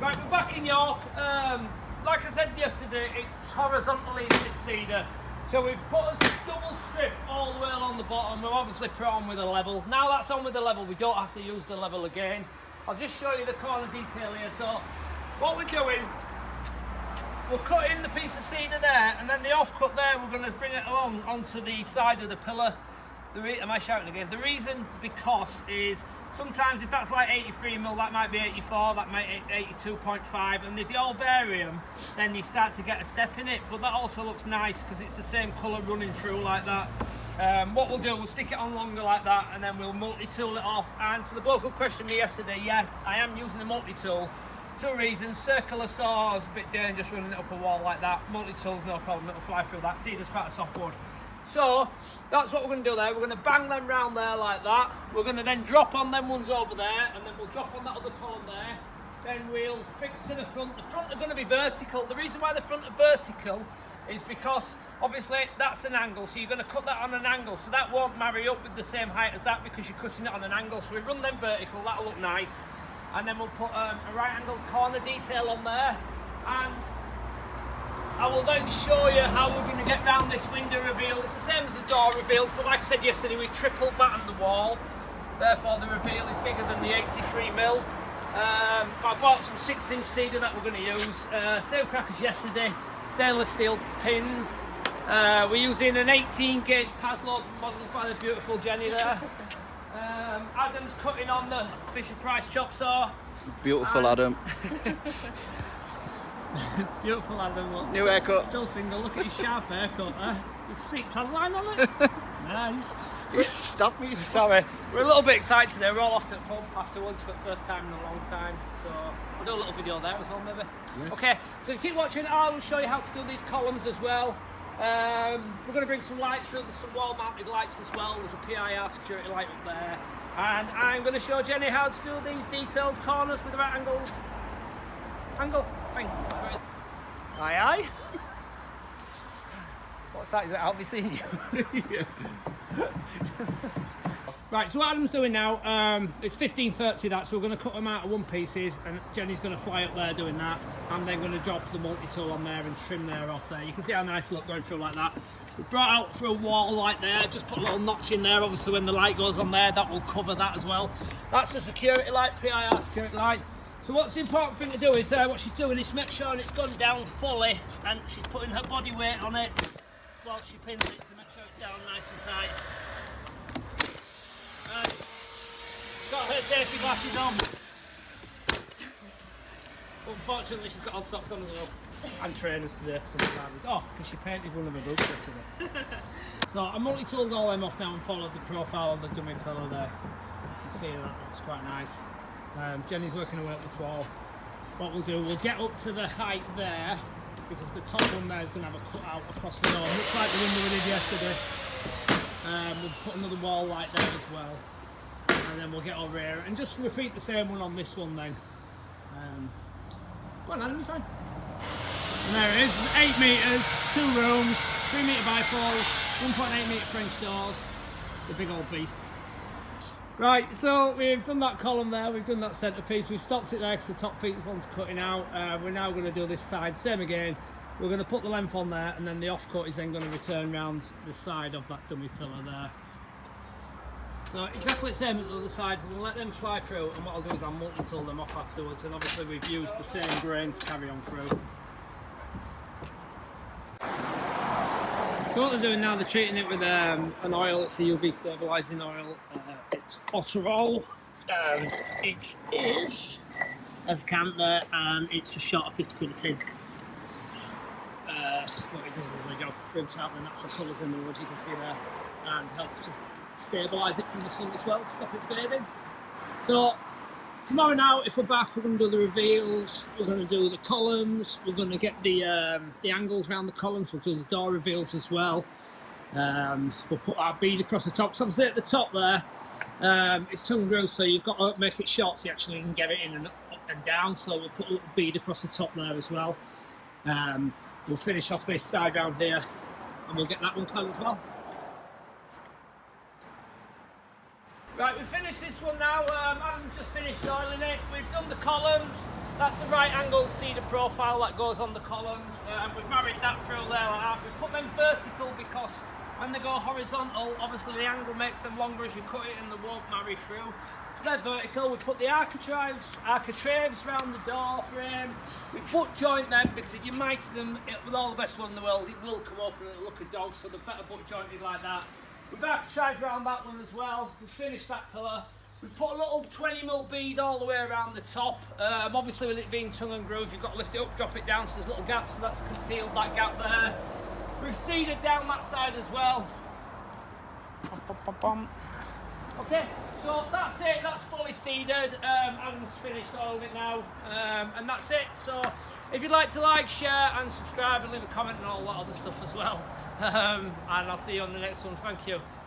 Right, we're back in York. Like I said yesterday, it's horizontally this cedar. So we've put a double strip all the way along the bottom. We're obviously put on with a level. Now that's on with the level, we don't have to use the level again. I'll just show you the corner detail here. So what we're doing, we're cutting the piece of cedar there, and then the offcut there, we're going to bring it along onto the side of the pillar. Am I shouting again? The reason because is sometimes if that's like 83mm, that might be 84, that might be 82.5, and if you all vary them, then you start to get a step in it. But that also looks nice because it's the same colour running through like that. What we'll do, we'll stick it on longer like that, and then we'll multi-tool it off. And to the bloke who questioned me yesterday, yeah, I am using a multi-tool. Two reasons: circular saw is a bit dangerous running it up a wall like that. Multi-tool's no problem, it'll fly through that. Cedar's quite a soft wood. So that's what we're going to do there. We're going to bang them round there like that. We're going to then drop on them ones over there, and then we'll drop on that other column there. Then we'll fix to the front. The front are going to be vertical. The reason why the front are vertical is because obviously that's an angle, so you're going to cut that on an angle, so that won't marry up with the same height as that because you're cutting it on an angle. So we run them vertical, that'll look nice, and then we'll put a right angled corner detail on there, and I will then show you how we're going to get round this window reveal. It's the same as the door reveals, but like I said yesterday, we triple battened the wall, therefore the reveal is bigger than the 83mm. I bought some 6-inch cedar that we're going to use. Same crack as yesterday, stainless steel pins. We're using an 18 gauge Paslod modelled by the beautiful Jenny there. Adam's cutting on the Fisher Price chop saw. Beautiful Adam. Beautiful Adam. Look. New haircut. Still single. Look at his sharp haircut. You can see tan line on it. Nice. Stop me. Sorry. We're a little bit excited today. We're all off to the pub afterwards for the first time in a long time. So I'll do a little video there as well, maybe. Yes. Okay. So if you keep watching, I will show you how to do these columns as well. We're going to bring some lights through. There's some wall-mounted lights as well. There's a PIR security light up there. And I'm going to show Jenny how to do these detailed corners with the right angle. Thing. Aye aye. What side is it? I'll be seeing you. Yeah. Right, so what Adam's doing now, it's 15:30 that, so we're going to cut them out of one pieces, and Jenny's going to fly up there doing that. I'm then going to drop the multi-tool on there and trim there off there. You can see how nice it looks going through like that. We brought out for a wall like there, just put a little notch in there. Obviously when the light goes on there, that will cover that as well. That's the security light, PIR security light. So what's the important thing to do is, what she's doing is make sure it's gone down fully, and she's putting her body weight on it while she pins it to make sure it's down nice and tight. And got her safety glasses on. Unfortunately she's got odd socks on as well. And trainers today for some time. Oh, because she painted one of her boots yesterday. So I multi-tooled all them off now and followed the profile of the dummy pillow there. You can see that looks quite nice. Jenny's working her way up this wall. What we'll do, we'll get up to the height there, because the top one there is going to have a cut out across the door. Looks like the window we did yesterday. We'll put another wall light there as well, and then we'll get over here and just repeat the same one on this one then. Go on, Adam, you're fine. And there it is, 8 metres, 2 rooms, 3 metre bifolds, 1.8 metre French doors, the big old beast. Right, so we've done that column there, we've done that centrepiece, we've stopped it there because the top piece one's cutting out. We're now going to do this side, same again. We're going to put the length on there, and then the offcut is then going to return round the side of that dummy pillar there. So exactly the same as the other side, we're going to let them fly through, and what I'll do is I'll multi-tool them off afterwards, and obviously we've used the same grain to carry on through. So what they're doing now, they're treating it with an oil. It's a UV stabilising oil. It's Otterol, and it is, as a can there, and it's just short of 50 quid a tin. Well, it does a lovely job. Brings out the natural colours in the wood, you can see there, and helps to stabilise it from the sun as well, to stop it fading. So tomorrow now, if we're back, we're going to do the reveals, we're going to do the columns, we're going to get the angles around the columns, we'll do the door reveals as well. We'll put our bead across the top. So obviously at the top there, it's tongue groove, so you've got to make it short so you actually can get it in and up and down. So we'll put a little bead across the top there as well. We'll finish off this side round here, and we'll get that one clad as well. Right, we've finished this one now. Adam's just finished oiling it. We've done the columns. That's the right angled cedar profile that goes on the columns. We've married that through there like that. We put them vertical because when they go horizontal, obviously the angle makes them longer as you cut it and they won't marry through. So they're vertical. We put the architraves around the door frame. We butt joint them because if you mitre them with all the best one in the world, it will come up and it'll look a dog, so they're better butt jointed like that. We've architrave around that one as well. We've finished that pillar. We put a little 20mm bead all the way around the top. Obviously with it being tongue and groove, you've got to lift it up, drop it down, so there's little gaps, so that's concealed that gap there. We've seeded down that side as well. Okay, so that's it, that's fully seeded. Adam's finished all of it now, and that's it. So if you'd like to like, share and subscribe and leave a comment and all that other stuff as well. And I'll see you on the next one, thank you.